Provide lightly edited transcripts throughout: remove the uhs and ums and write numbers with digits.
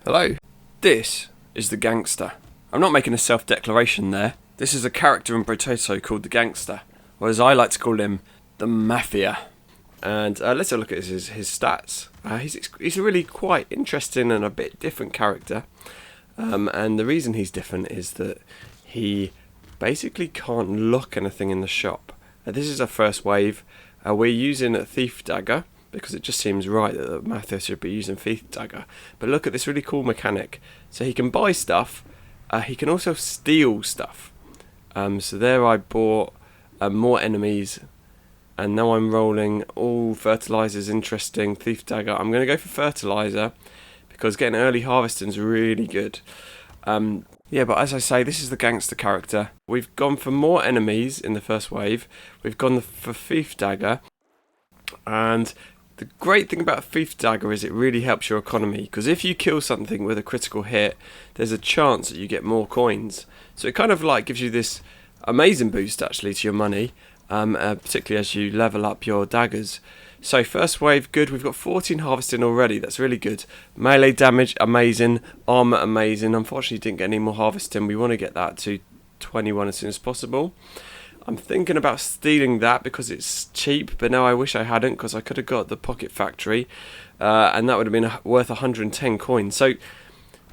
Hello, this is the Gangster. I'm not making a self-declaration there. This is a character in Brotato called the Gangster, or as I like to call him, the Mafia. And let's have a look at his stats. He's a really quite interesting and a bit different character. And the reason he's different is that he basically can't look anything in the shop. This is our first wave. We're using a Thief Dagger, because it just seems right that the Mafia should be using Thief Dagger. But look at this really cool mechanic. So he can buy stuff, he can also steal stuff. So there I bought more enemies, and now I'm rolling all fertilizers. Interesting. Thief Dagger. I'm going to go for fertilizer, because getting early harvesting is really good. Yeah, but as I say, this is the Gangster character. We've gone for more enemies in the first wave. We've gone for Thief Dagger, and the great thing about Thief Dagger is it really helps your economy, because if you kill something with a critical hit, there's a chance that you get more coins. So it kind of like gives you this amazing boost actually to your money, particularly as you level up your daggers. So first wave, good. We've got 14 harvesting already. That's really good. Melee damage, amazing. Armor, amazing. Unfortunately, didn't get any more harvesting. We want to get that to 21 as soon as possible. I'm thinking about stealing that because it's cheap, but now I wish I hadn't, because I could have got the Pocket Factory, and that would have been worth 110 coins. So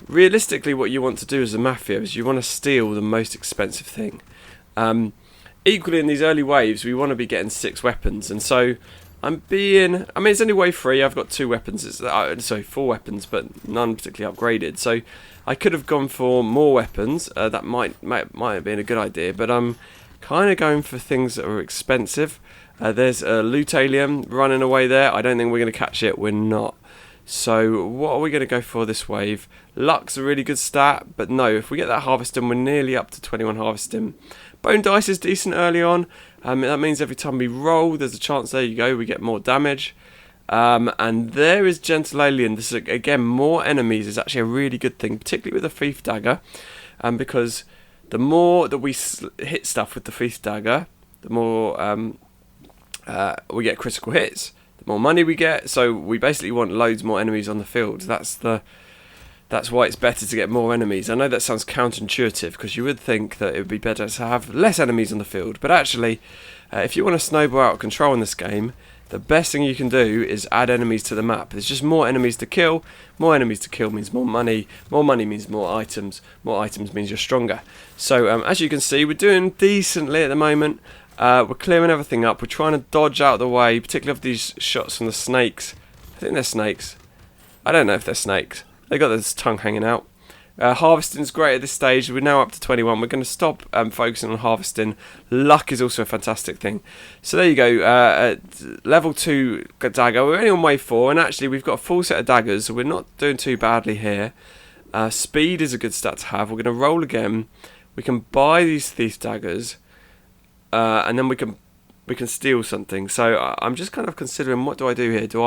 realistically, what you want to do as a Mafia is you want to steal the most expensive thing. Equally, in these early waves, we want to be getting 6 weapons, and so it's only wave 3. I've got 2 weapons, 4 weapons, but none particularly upgraded. So I could have gone for more weapons. That might have been a good idea, but I'm kind of going for things that are expensive. There's a loot alien running away there. I don't think we're going to catch it. We're not. So what are we going to go for this wave? Luck's a really good stat, but no, if we get that harvesting, we're nearly up to 21 harvesting. Bone dice is decent early on. That means every time we roll, there's a chance, there you go, we get more damage. And there is Gentle Alien. This is, again, more enemies is actually a really good thing, particularly with the Thief Dagger, because the more that we hit stuff with the Thief Dagger, the more we get critical hits, the more money we get. So we basically want loads more enemies on the field. That's why it's better to get more enemies. I know that sounds counterintuitive, because you would think that it would be better to have less enemies on the field. But actually, if you want to snowball out of control in this game, the best thing you can do is add enemies to the map. There's just more enemies to kill. More enemies to kill means more money. More money means more items. More items means you're stronger. So as you can see, we're doing decently at the moment. We're clearing everything up. We're trying to dodge out of the way, particularly of these shots from the snakes. I think they're snakes. I don't know if they're snakes. They got this tongue hanging out. Harvesting's great at this stage. We're now up to 21. We're going to stop focusing on harvesting. Luck is also a fantastic thing. So there you go. Level 2 dagger. We're only on wave 4, and actually we've got a full set of daggers, so we're not doing too badly here. Speed is a good stat to have. We're going to roll again. We can buy these Thief Daggers, and then we can steal something. So I'm just kind of considering, what do I do here? Do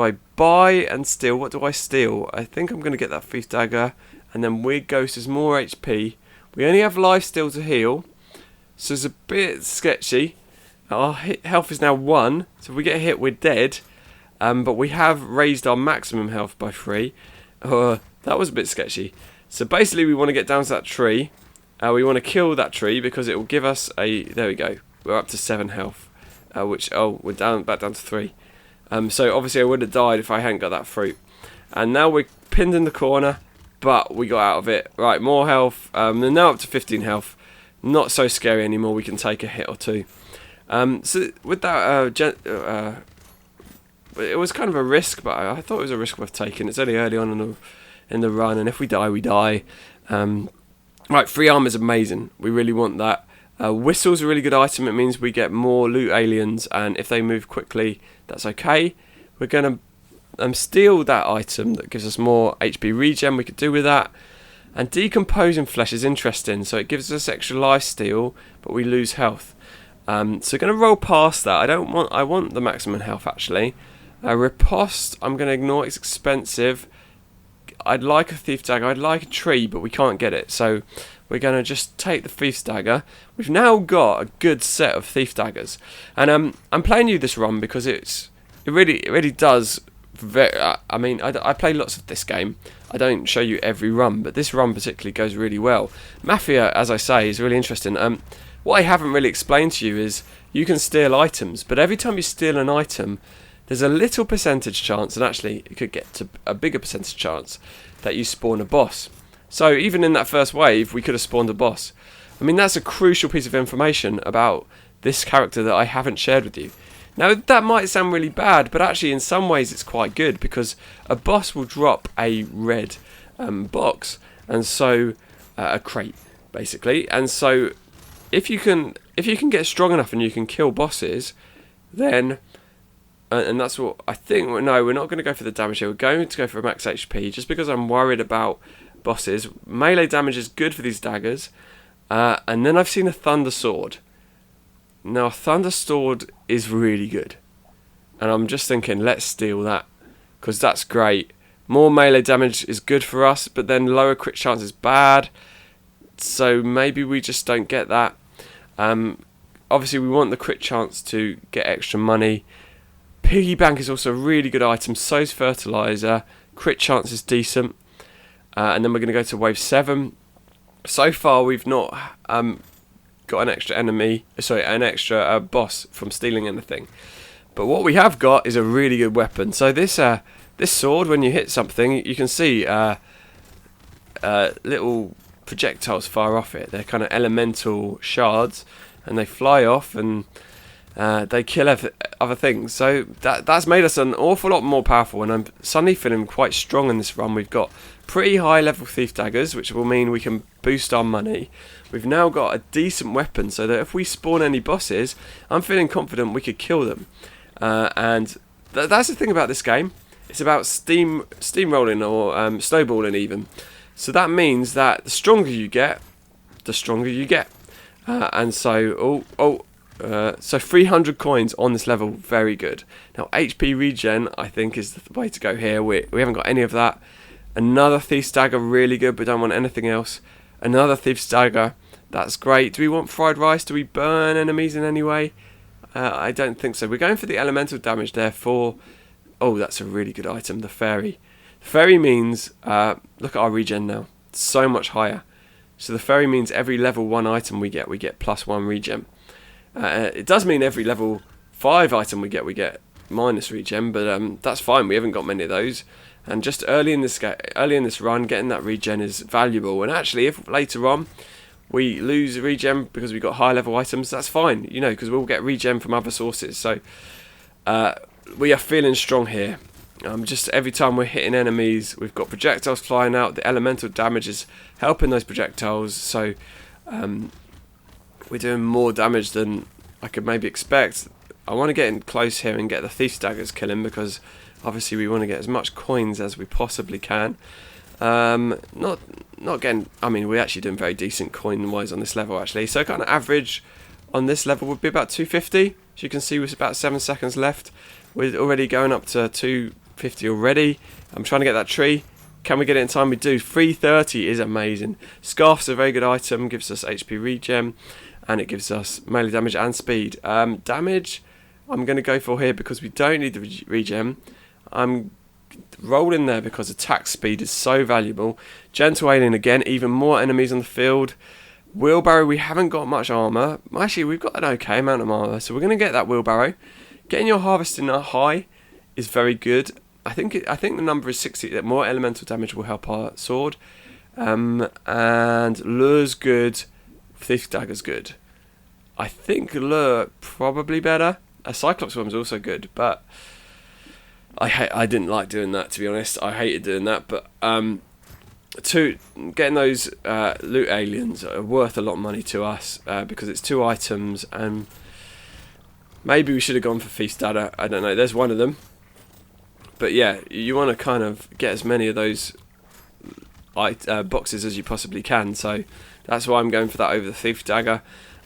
I buy and steal? What do I steal? I think I'm going to get that Thief Dagger, and then Weird Ghost is more HP. We only have life still to heal, so it's a bit sketchy. Our health is now 1, so if we get hit, we're dead. But we have raised our maximum health by 3. That was a bit sketchy. So basically, we want to get down to that tree. We want to kill that tree, because it will give us a... There we go. We're up to 7 health, we're back down to 3. So obviously I would have died if I hadn't got that fruit. And now we're pinned in the corner, but we got out of it. Right, more health. They're now up to 15 health. Not so scary anymore. We can take a hit or 2. So with that, it was kind of a risk, but I thought it was a risk worth taking. It's only early on in the run, and if we die, we die. Right, free armor is amazing. We really want that. Whistle's a really good item. It means we get more loot aliens, and if they move quickly, that's okay. We're going to steal that item that gives us more HP regen. We could do with that. And decomposing flesh is interesting. So it gives us extra life steal, but we lose health. So we're going to roll past that. I want the maximum health, actually. Riposte, I'm going to ignore. It's expensive. I'd like a Thief Dagger. I'd like a tree, but we can't get it. So we're going to just take the Thief Dagger. We've now got a good set of Thief Daggers. And I'm playing you this run because it really does I mean, I play lots of this game. I don't show you every run, but this run particularly goes really well. Mafia, as I say, is really interesting. What I haven't really explained to you is you can steal items, but every time you steal an item, there's a little percentage chance, and actually it could get to a bigger percentage chance, that you spawn a boss. So even in that first wave, we could have spawned a boss. I mean, that's a crucial piece of information about this character that I haven't shared with you. Now, that might sound really bad, but actually in some ways it's quite good, because a boss will drop a red box, and so a crate, basically. And so if you can get strong enough and you can kill bosses, then, and that's what I think. No, we're not going to go for the damage here. We're going to go for max HP, just because I'm worried about bosses. Melee damage is good for these daggers, and then I've seen a thunder sword. Now, a thunder sword is really good, and I'm just thinking, let's steal that, because that's great. More melee damage is good for us, but then lower crit chance is bad, so maybe we just don't get that. Obviously, we want the crit chance to get extra money. Piggy bank is also a really good item, so is fertilizer. Crit chance is decent, and then we're going to go to wave 7. So far, we've not got an extra boss from stealing anything, but what we have got is a really good weapon. So this sword, when you hit something, you can see little projectiles fire off it. They're kind of elemental shards, and they fly off and they kill other things. So that's made us an awful lot more powerful, and I'm suddenly feeling quite strong in this run. We've got pretty high level Thief Daggers, which will mean we can boost our money. We've now got a decent weapon, so that if we spawn any bosses, I'm feeling confident we could kill them. And that's the thing about this game. It's about steamrolling or snowballing even. So that means that the stronger you get, the stronger you get. And so, so 300 coins on this level, very good. Now, HP regen, I think, is the way to go here. We haven't got any of that. Another Thief Dagger, really good, but don't want anything else. Another Thief Dagger, that's great. Do we want fried rice? Do we burn enemies in any way? I don't think so. We're going for the elemental damage there for... Oh, that's a really good item, the fairy. The fairy means... look at our regen now. It's so much higher. So the fairy means every level 1 item we get +1 regen. It does mean every level 5 item we get minus regen, but that's fine. We haven't got many of those. And just early in this run, getting that regen is valuable. And actually, if later on we lose regen because we've got high level items, that's fine, you know, because we'll get regen from other sources. So we are feeling strong here. Just every time we're hitting enemies, we've got projectiles flying out. The elemental damage is helping those projectiles. So we're doing more damage than I could maybe expect. I want to get in close here and get the Thief Daggers killing, because obviously we want to get as much coins as we possibly can. Not getting... I mean, we're actually doing very decent coin-wise on this level, actually. So kind of average on this level would be about 250. As you can see, with about 7 seconds left. We're already going up to 250 already. I'm trying to get that tree. Can we get it in time? We do. 330 is amazing. Scarf's a very good item. Gives us HP regen. And it gives us melee damage and speed. Damage, I'm going to go for here because we don't need the regen. I'm rolling there because attack speed is so valuable. Gentle Alien again, even more enemies on the field. Wheelbarrow, we haven't got much armour. Actually, we've got an okay amount of armour, so we're going to get that wheelbarrow. Getting your harvesting high is very good. I think the number is 60. That more elemental damage will help our sword. And Lure's good. Thief Dagger's good. I think Lure probably better. A Cyclops one's also good, but I didn't like doing that, to be honest. I hated doing that, but getting those loot aliens are worth a lot of money to us because it's 2 items, and maybe we should have gone for Thief Dagger. I don't know. There's one of them, but yeah, you want to kind of get as many of those boxes as you possibly can. So that's why I'm going for that over the Thief Dagger.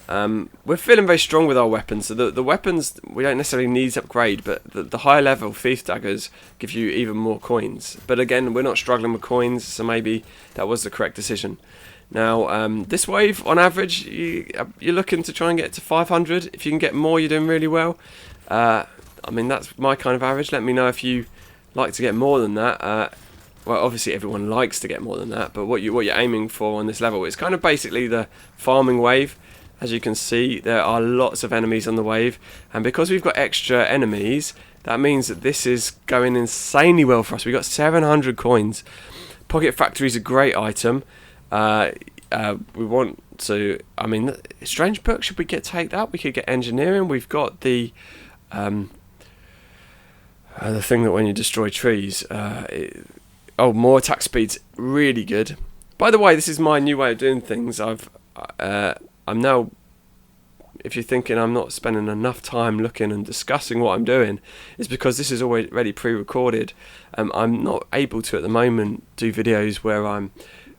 We're feeling very strong with our weapons. So the weapons we don't necessarily need to upgrade, but the higher level Thief Daggers give you even more coins. But again, we're not struggling with coins, so maybe that was the correct decision. Now, this wave, on average, you're looking to try and get to 500. If you can get more, you're doing really well. I mean, that's my kind of average. Let me know if you like to get more than that, well, obviously everyone likes to get more than that, but what you're aiming for on this level is kind of basically the farming wave. As you can see, there are lots of enemies on the wave, and because we've got extra enemies, that means that this is going insanely well for us. We've got 700 coins. Pocket Factory is a great item. We want to, I mean, Strange Book, should we take that? We could get Engineering. We've got the thing that when you destroy trees, more attack speed's really good. By the way, this is my new way of doing things. I'm now, if you're thinking I'm not spending enough time looking and discussing what I'm doing, it's because this is already pre-recorded. I'm not able to at the moment do videos where I'm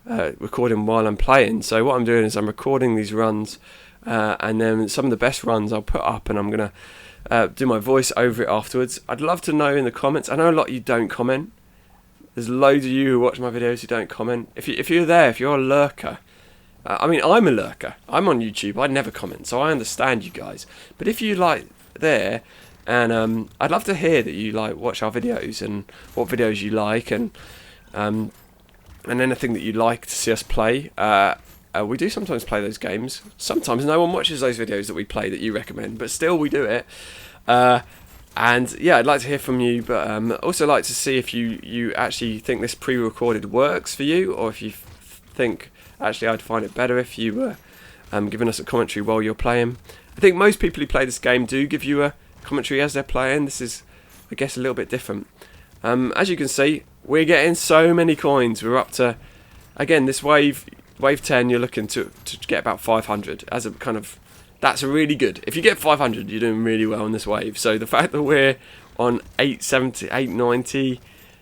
recording while I'm playing. So what I'm doing is I'm recording these runs, and then some of the best runs I'll put up, and I'm going to do my voice over it afterwards. I'd love to know in the comments. I know a lot of you don't comment. There's loads of you who watch my videos who don't comment. If you're there, if you're a lurker, I mean, I'm a lurker. I'm on YouTube. I never comment, so I understand you guys. But if you like there, and I'd love to hear that you like watch our videos and what videos you like, and anything that you like to see us play. We do sometimes play those games. Sometimes no one watches those videos that we play that you recommend, but still we do it. And yeah, I'd like to hear from you, but also like to see if you actually think this pre-recorded works for you, or if you think actually I'd find it better if you were giving us a commentary while you're playing. I think most people who play this game do give you a commentary as they're playing. This is, I guess, a little bit different. As you can see, we're getting so many coins. We're up to, again, this wave 10, you're looking to get about 500 as a kind of, that's really good. If you get 500, you're doing really well on this wave. So the fact that we're on 870, 890,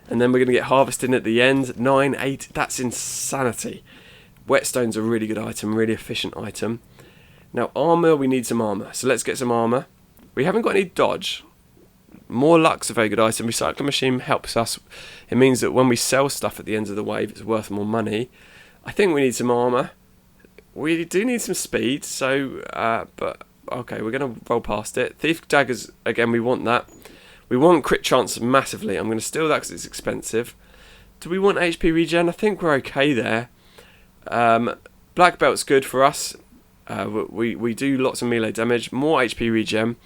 and then we're going to get harvesting at the end, 9, 8, that's insanity. Whetstone's a really good item, really efficient item. Now armour, we need some armour. So let's get some armour. We haven't got any dodge. More luck's a very good item. Recycling machine helps us. It means that when we sell stuff at the end of the wave, it's worth more money. I think we need some armour. We do need some speed, so, but, okay, we're going to roll past it. Thief Daggers, again, we want that. We want crit chance massively. I'm going to steal that because it's expensive. Do we want HP regen? I think we're okay there. Black Belt's good for us. We do lots of melee damage. More HP regen.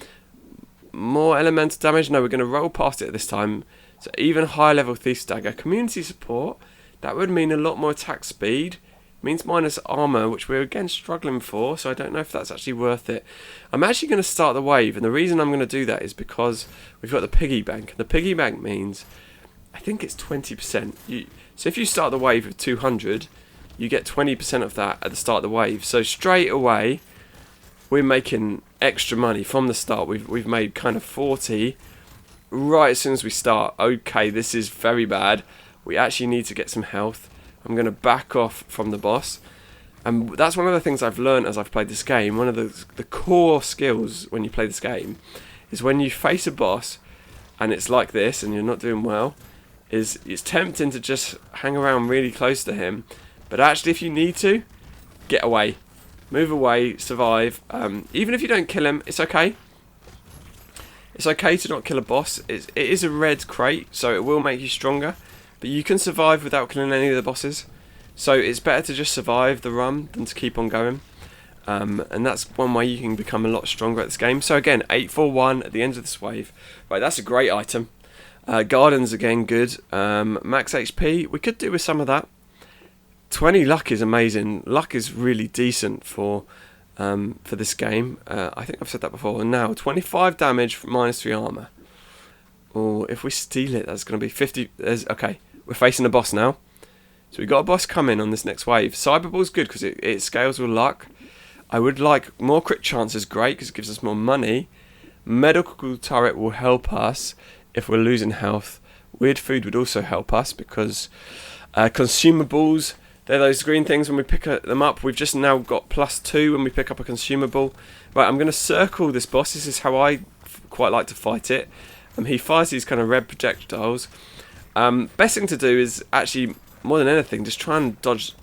More elemental damage. No, we're going to roll past it this time. So even higher level Thief Dagger. Community support. That would mean a lot more attack speed. Means minus armour, which we're again struggling for, so I don't know if that's actually worth it. I'm actually going to start the wave, and the reason I'm going to do that is because we've got the piggy bank. The piggy bank means, I think it's 20%. So if you start the wave with 200, you get 20% of that at the start of the wave. So straight away, we're making extra money from the start. We've made kind of 40 right as soon as we start. Okay, this is very bad. We actually need to get some health. I'm going to back off from the boss. And that's one of the things I've learned as I've played this game. One of the core skills when you play this game is when you face a boss and it's like this and you're not doing well, is it's tempting to just hang around really close to him. But actually, if you need to, get away. Move away, survive. Even if you don't kill him, it's okay. It's okay to not kill a boss. It is a red crate, so it will make you stronger. But you can survive without killing any of the bosses. So it's better to just survive the run than to keep on going. And that's one way you can become a lot stronger at this game. So again, 841 at the end of this wave. Right, that's a great item. Gardens again, good. Max HP, we could do with some of that. 20 luck is amazing. Luck is really decent for this game. I think I've said that before. And now, 25 damage, minus 3 armour. Or if we steal it, that's going to be 50. Okay, we're facing a boss now. So we've got a boss coming on this next wave. Cyberball's good because it scales with luck. I would like more crit chances, great because it gives us more money. Medical turret will help us if we're losing health. Weird food would also help us because consumables, they're those green things when we pick them up. We've just now got +2 when we pick up a consumable. Right, I'm going to circle this boss. This is how I quite like to fight it. He fires these kind of red projectiles. Best thing to do is actually, more than anything, just try and dodge.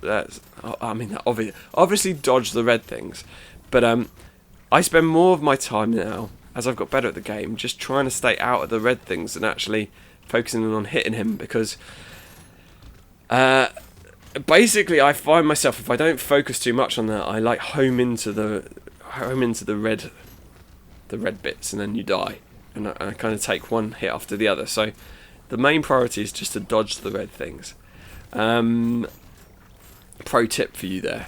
Obviously dodge the red things. But I spend more of my time now, as I've got better at the game, just trying to stay out of the red things and actually focusing on hitting him, because basically I find myself, if I don't focus too much on that, I like home into the red bits, and then you die, and I kind of take one hit after the other. So the main priority is just to dodge the red things. Pro tip for you there.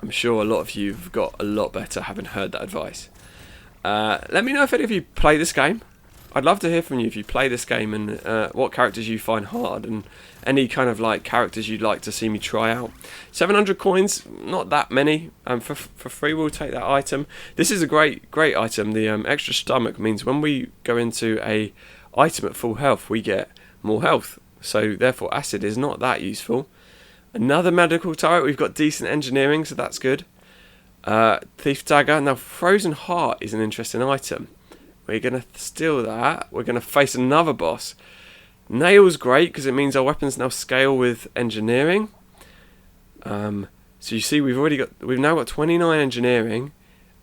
I'm sure a lot of you have got a lot better having heard that advice. Let me know if any of you play this game. I'd love to hear from you if you play this game, and what characters you find hard, and any kind of like characters you'd like to see me try out. 700 coins, not that many. For free, we'll take that item. This is a great item. The extra stomach means when we go into a item at full health, we get more health. So therefore, acid is not that useful. Another medical turret. We've got decent engineering, so that's good. Thief Dagger. Now, Frozen Heart is an interesting item. We're going to steal that. We're going to face another boss. Nail's great because it means our weapons now scale with engineering. So you see, we've now got 29 engineering,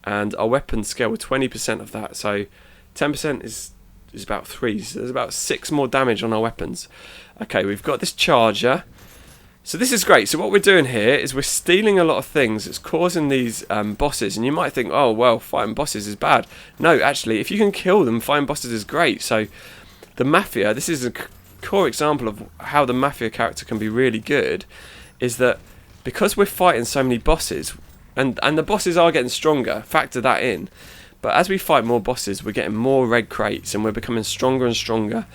and our weapons scale with 20% of that. So 10% is about 3. So there's about 6 more damage on our weapons. Okay, we've got this charger. So this is great. So what we're doing here is we're stealing a lot of things. It's causing these bosses. And you might think, oh, well, fighting bosses is bad. No, actually, if you can kill them, fighting bosses is great. So the Mafia, this is a core example of how the Mafia character can be really good, is that because we're fighting so many bosses, and the bosses are getting stronger, factor that in. But as we fight more bosses, we're getting more red crates, and we're becoming stronger and stronger.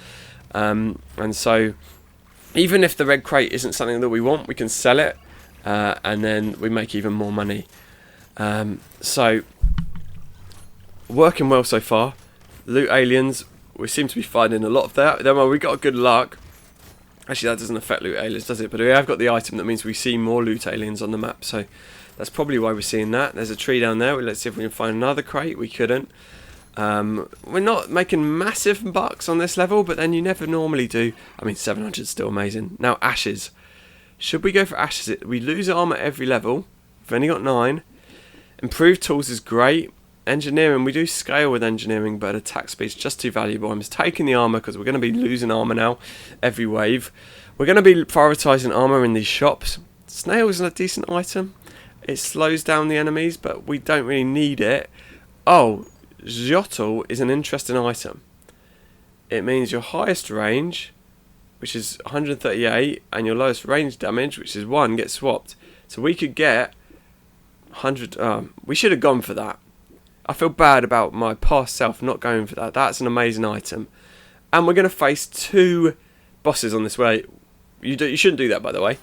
And so even if the red crate isn't something that we want, we can sell it, and then we make even more money. So, working well so far. Loot aliens, we seem to be finding a lot of that. Then, well, we got good luck. Actually, that doesn't affect loot aliens, does it? But we have got the item that means we see more loot aliens on the map. So, that's probably why we're seeing that. There's a tree down there. Let's see if we can find another crate. We couldn't. We're not making massive bucks on this level, but then you never normally do. I mean, 700 is still amazing. Now, ashes. Should we go for ashes? We lose armor every level. We've only got 9. Improved tools is great. Engineering, we do scale with engineering, but attack speed's just too valuable. I'm just taking the armor because we're going to be losing armor now every wave. We're going to be prioritizing armor in these shops. Snail is a decent item. It slows down the enemies, but we don't really need it. Oh, Giotto is an interesting item. It means your highest range, which is 138, and your lowest range damage, which is 1, gets swapped. So we could get 100. We should have gone for that. I feel bad about my past self not going for that. That's an amazing item. And we're going to face 2 bosses on this way. You shouldn't do that, by the way.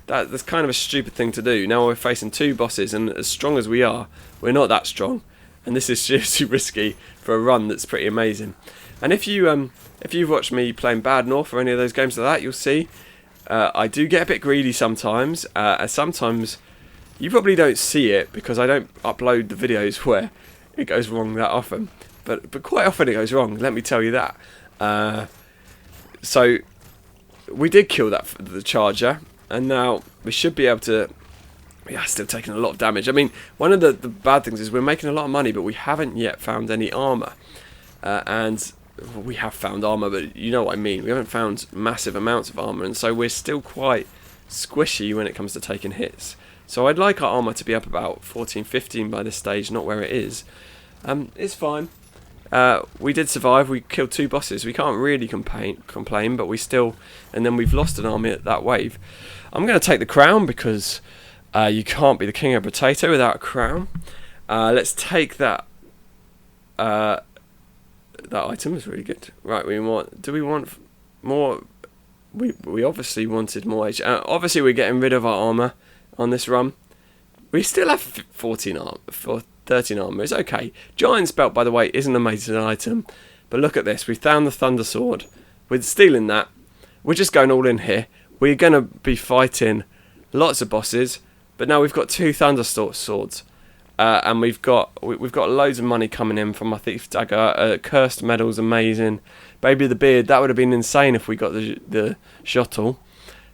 That's kind of a stupid thing to do. Now we're facing 2 bosses, and as strong as we are, we're not that strong. And this is seriously risky for a run that's pretty amazing. And if you've watched me playing Bad North or any of those games like that, you'll see I do get a bit greedy sometimes. Sometimes you probably don't see it because I don't upload the videos where it goes wrong that often. But quite often it goes wrong, let me tell you that. So we did kill the charger, and now we should be able to. Yeah, still taking a lot of damage. I mean, one of the bad things is we're making a lot of money, but we haven't yet found any armor. And we have found armor, but you know what I mean. We haven't found massive amounts of armor, and so we're still quite squishy when it comes to taking hits. So I'd like our armor to be up about 14, 15 by this stage, not where it is. It's fine. We did survive. We killed 2 bosses. We can't really complain, but we still... And then we've lost an army at that wave. I'm going to take the crown because... you can't be the king of Brotato without a crown. Let's take that. That item is really good. Right, do we want more? We obviously wanted more H. Obviously, we're getting rid of our armor on this run. We still have 13 armor. It's okay. Giant's belt, by the way, is an amazing item. But look at this. We found the Thunder Sword. We're stealing that. We're just going all in here. We're going to be fighting lots of bosses. But now we've got 2 Thunder Swords, and we've got loads of money coming in from our Thief Dagger. Cursed Medal's amazing. Baby the Beard, that would have been insane if we got the Shottle.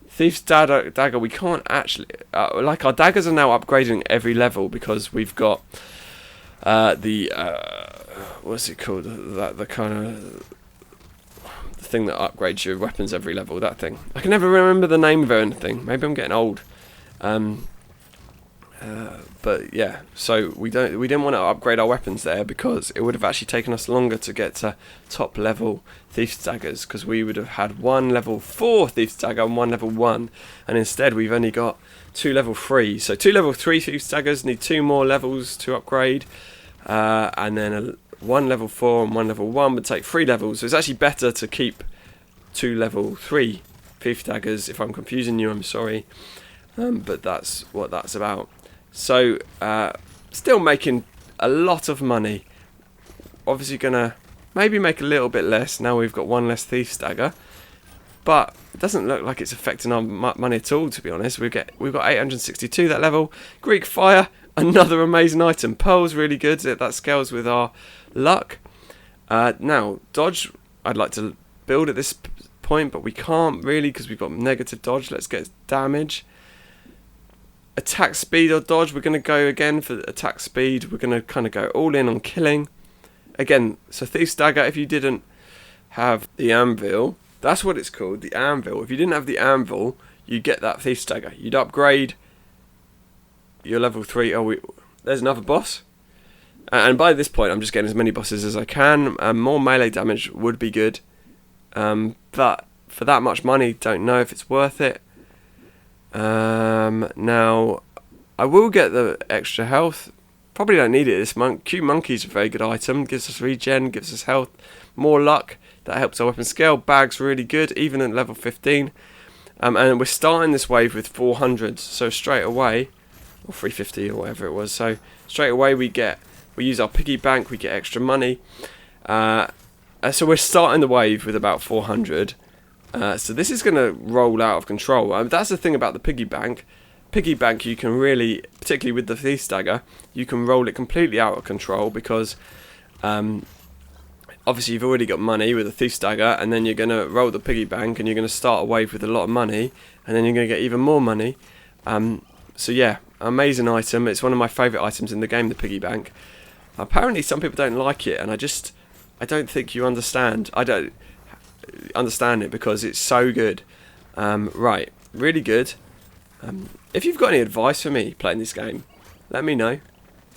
Thief's Dagger, we can't actually... like, our daggers are now upgrading every level because we've got what's it called? The kind of... thing that upgrades your weapons every level. That thing. I can never remember the name of anything. Maybe I'm getting old. But yeah, so we didn't want to upgrade our weapons there because it would have actually taken us longer to get to top level Thiefs Daggers, because we would have had one level 4 Thiefs Dagger and one level 1, and instead we've only got 2 level 3. So 2 level 3 Thiefs Daggers need 2 more levels to upgrade, and then one level 4 and one level 1 would take 3 levels. So it's actually better to keep 2 level 3 Thief Daggers. If I'm confusing you, I'm sorry, but that's what that's about. So, still making a lot of money. Obviously gonna maybe make a little bit less now we've got one less Thief Dagger, but it doesn't look like it's affecting our money at all, to be honest. We've got 862 that level. Greek Fire, another amazing item. Pearl's really good. That scales with our luck. Now, Dodge, I'd like to build at this point, but we can't really because we've got negative dodge. Let's get damage. Attack speed or dodge, we're going to go again for attack speed. We're going to kind of go all in on killing. Again, so Thief Dagger, if you didn't have the anvil, that's what it's called, the anvil. If you didn't have the anvil, you'd get that Thief Dagger. You'd upgrade your level 3. Oh, there's another boss. And by this point, I'm just getting as many bosses as I can. More melee damage would be good. But for that much money, don't know if it's worth it. Now, I will get the extra health. Probably don't need it this month. Cute Monkey's a very good item. Gives us regen, gives us health, more luck. That helps our weapon scale. Bag's really good, even at level 15. And we're starting this wave with 400. So straight away, or 350 or whatever it was. So straight away we use our piggy bank. We get extra money. So we're starting the wave with about 400. So this is going to roll out of control. That's the thing about the piggy bank. Piggy bank, you can really, particularly with the Thief Dagger, you can roll it completely out of control because obviously you've already got money with the Thief Dagger, and then you're going to roll the piggy bank and you're going to start a wave with a lot of money, and then you're going to get even more money. So yeah, amazing item. It's one of my favourite items in the game, the piggy bank. Apparently some people don't like it, and I don't think you understand. I don't understand it because it's so good. Right, really good. If you've got any advice for me playing this game, let me know.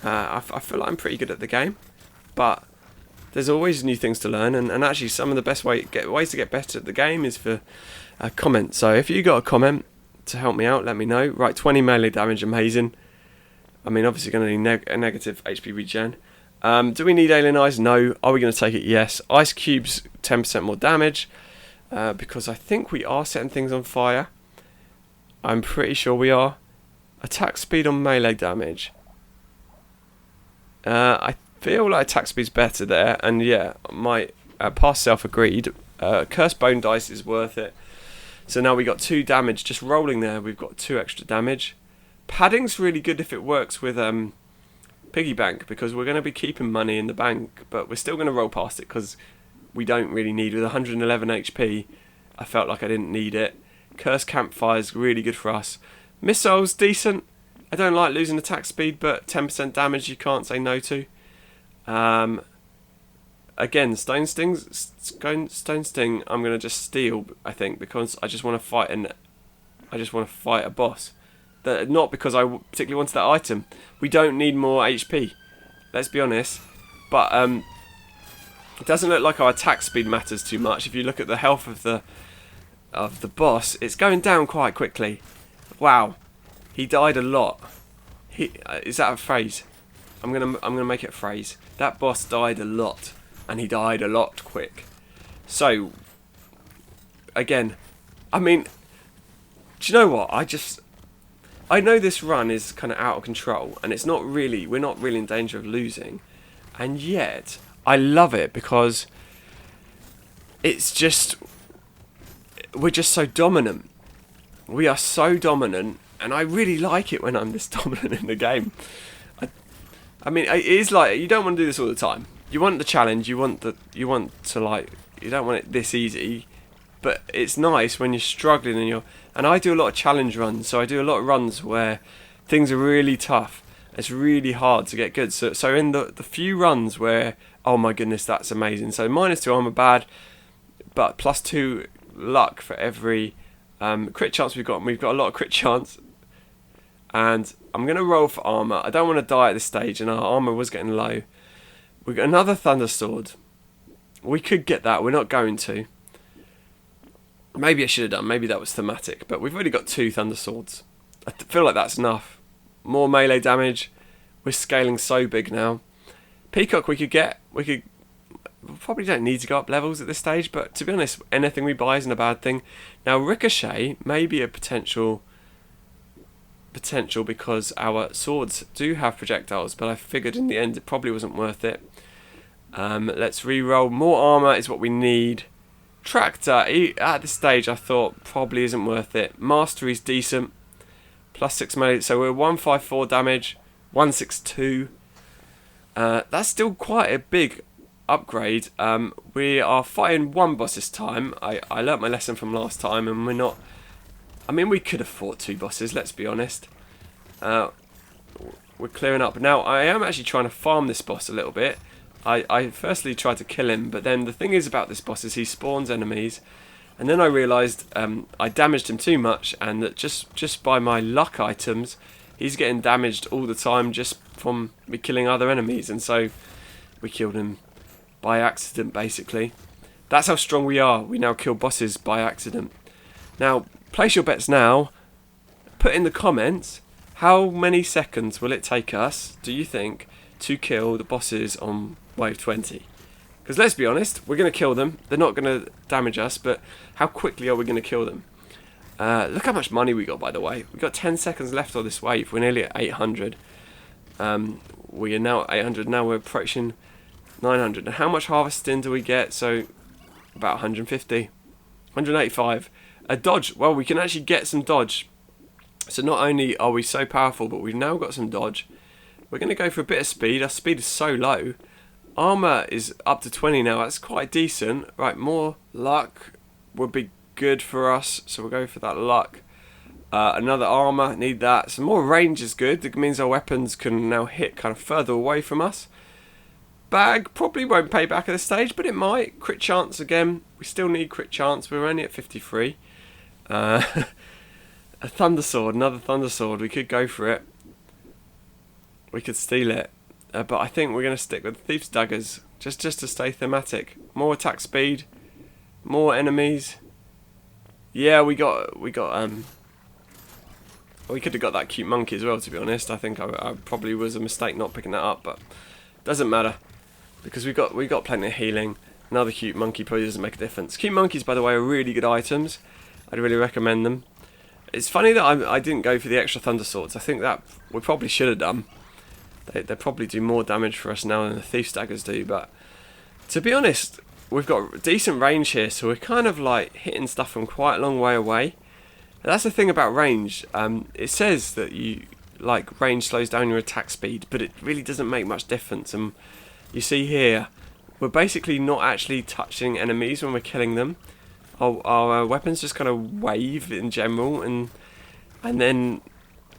I feel like I'm pretty good at the game, but there's always new things to learn, and actually some of the best ways to get better at the game is for a comment. So if you got a comment to help me out, let me know. Right, 20 melee damage, amazing. I mean, obviously going to need a negative HP regen. Do we need Alien Eyes? No. Are we going to take it? Yes. Ice Cubes, 10% more damage, because I think we are setting things on fire. I'm pretty sure we are. Attack speed on melee damage. I feel like attack speed's better there, and yeah, my past self agreed. Cursed Bone Dice is worth it. So now we got 2 damage just rolling there. We've got 2 extra damage. Padding's really good if it works with piggy bank, because we're going to be keeping money in the bank, but we're still going to roll past it because we don't really need it. With 111 HP, I felt like I didn't need it. Cursed Campfire is really good for us. Missiles, decent. I don't like losing attack speed, but 10% damage you can't say no to. Again, Stone Sting, I'm going to just steal, I think, because I just want to fight a boss. Not because I particularly wanted that item. We don't need more HP, let's be honest. But it doesn't look like our attack speed matters too much. If you look at the health of the boss, it's going down quite quickly. Wow, he died a lot. Is that a phrase? I'm gonna make it a phrase. That boss died a lot, and he died a lot quick. So again, I mean, do you know what? I know this run is kind of out of control, and we're not really in danger of losing, and yet I love it because we're just so dominant. We are so dominant, and I really like it when I'm this dominant in the game. I mean, it is like, you don't want to do this all the time. You want the challenge. You don't want it this easy. But it's nice when you're struggling and I do a lot of challenge runs. So I do a lot of runs where things are really tough. It's really hard to get good. So in the few runs where, oh my goodness, that's amazing. So -2 armor bad, but +2 luck for every crit chance we've got. And we've got a lot of crit chance. And I'm going to roll for armour. I don't want to die at this stage, and our armour was getting low. We've got another Thunder Sword. We could get that. We're not going to. Maybe I should have done. Maybe that was thematic. But we've already got 2 Thunder Swords. I feel like that's enough. More melee damage. We're scaling so big now. Peacock we could get. We probably don't need to go up levels at this stage. But to be honest, anything we buy isn't a bad thing. Now Ricochet may be a potential because our swords do have projectiles, but I figured in the end it probably wasn't worth it. Let's re-roll. More armor is what we need. Tractor at this stage I thought probably isn't worth it. Mastery's decent, +6 melee, so we're 154 damage, 162. That's still quite a big upgrade. We are fighting 1 boss this time. I learnt my lesson from last time, and we're not. I mean, we could have fought 2 bosses, let's be honest. We're clearing up. Now, I am actually trying to farm this boss a little bit. I firstly tried to kill him, but then the thing is about this boss is he spawns enemies. And then I realised I damaged him too much, and that just by my luck items, he's getting damaged all the time just from me killing other enemies. And so we killed him by accident, basically. That's how strong we are. We now kill bosses by accident. Now, place your bets now. Put in the comments, how many seconds will it take us, do you think, to kill the bosses on wave 20? Because let's be honest, we're going to kill them. They're not going to damage us, but how quickly are we going to kill them? Look how much money we got, by the way. We've got 10 seconds left on this wave. We're nearly at 800. We are now at 800. Now we're approaching 900. And how much harvesting do we get? So, about 150. 185. A dodge. Well, we can actually get some dodge. So not only are we so powerful, but we've now got some dodge. We're going to go for a bit of speed. Our speed is so low. Armour is up to 20 now. That's quite decent. Right, more luck would be good for us. So we'll go for that luck. Another armour. Need that. Some more range is good. It means our weapons can now hit kind of further away from us. Bag probably won't pay back at this stage, but it might. Crit chance again. We still need crit chance. We're only at 53. A Thunder Sword, another Thunder Sword. We could go for it. We could steal it. But I think we're going to stick with Thiefs Daggers. Just to stay thematic. More attack speed. More enemies. Yeah, we could have got that cute monkey as well, to be honest. I think I probably was a mistake not picking that up, but doesn't matter. Because we got plenty of healing. Another cute monkey probably doesn't make a difference. Cute monkeys, by the way, are really good items. I'd really recommend them. It's funny that I didn't go for the extra Thunder Swords. I think that we probably should have done. They probably do more damage for us now than the Thief Daggers do. But to be honest, we've got decent range here. So we're kind of like hitting stuff from quite a long way away. And that's the thing about range. It says that range slows down your attack speed. But it really doesn't make much difference. And you see here, we're basically not actually touching enemies when we're killing them. Our weapons just kind of wave in general, and then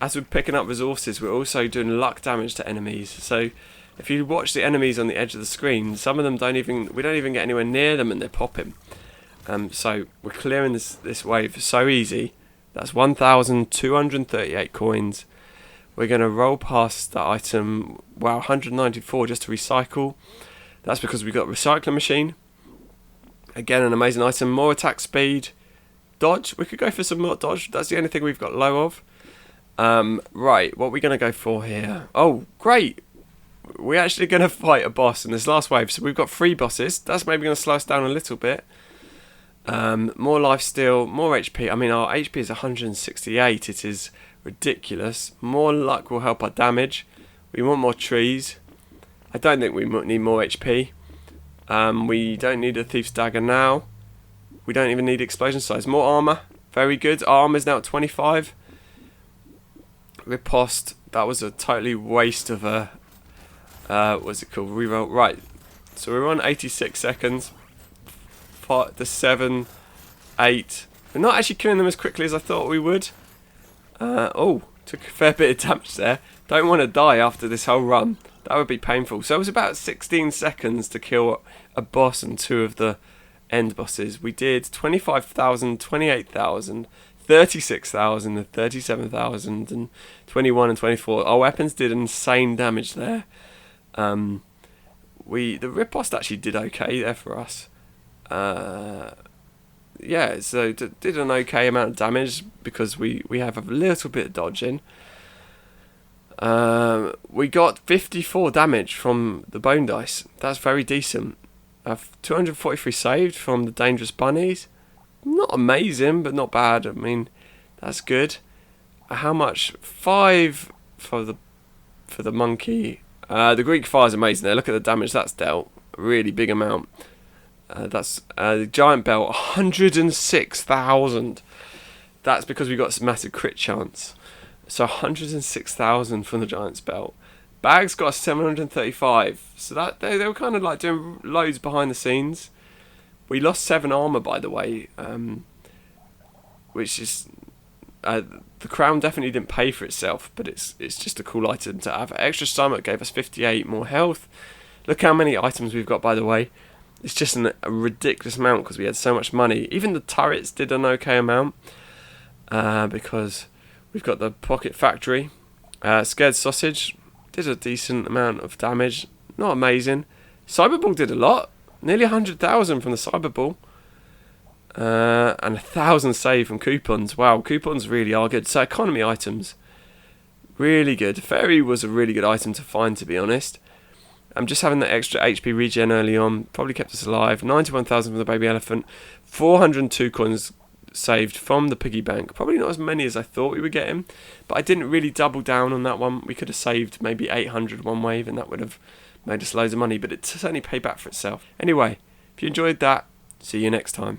as we're picking up resources, we're also doing luck damage to enemies. So if you watch the enemies on the edge of the screen, some of them we don't even get anywhere near them, and they're popping. So we're clearing this wave so easy. That's 1,238 coins. We're going to roll past that item. Wow, 194 just to recycle. That's because we've got a recycling machine. Again, an amazing item. More attack speed. Dodge. We could go for some more dodge. That's the only thing we've got low of. Right, what are we going to go for here? Oh, great. We're actually going to fight a boss in this last wave. So we've got 3 bosses. That's maybe going to slow us down a little bit. More life steal. More HP. I mean, our HP is 168. It is ridiculous. More luck will help our damage. We want more trees. I don't think we need more HP. We don't need a Thief's Dagger now. We don't even need explosion size. More armour. Very good. Our armour is now at 25. Riposte. That was a totally waste of a... what's it called? Reroll. Right. So we're on 86 seconds. 7, 8. We're not actually killing them as quickly as I thought we would. Oh, took a fair bit of damage there. Don't want to die after this whole run. That would be painful. So it was about 16 seconds to kill a boss and 2 of the end bosses. We did 25,000, 28,000, 36,000, and 37,000, and 21 and 24. Our weapons did insane damage there. The riposte actually did okay there for us. Yeah, so did an okay amount of damage because we have a little bit of dodging. We got 54 damage from the bone dice. That's very decent. 243 saved from the dangerous bunnies. Not amazing, but not bad. I mean, that's good. How much? 5 for the monkey. The Greek fire is amazing there. Look at the damage that's dealt. A really big amount. That's the giant belt, 106,000. That's because we got some massive crit chance. So 106,000 from the giant's belt. Bags got 735. So that they were kind of like doing loads behind the scenes. We lost 7 armor, by the way, which is the crown definitely didn't pay for itself, but it's just a cool item to have. Extra stomach gave us 58 more health. Look how many items we've got, by the way. It's just a ridiculous amount because we had so much money. Even the turrets did an okay amount because we've got the pocket factory. Scared sausage did a decent amount of damage. Not amazing. Cyberball did a lot. Nearly 100,000 from the cyberball. And 1,000 saved from coupons. Wow, coupons really are good. So economy items, really good. Fairy was a really good item to find, to be honest. Just having that extra HP regen early on probably kept us alive. 91,000 from the baby elephant. 402 coins saved from the piggy bank. Probably not as many as I thought we were getting, but I didn't really double down on that one. We could have saved maybe 800 one wave and that would have made us loads of money, but it certainly paid back for itself. Anyway, if you enjoyed that, see you next time.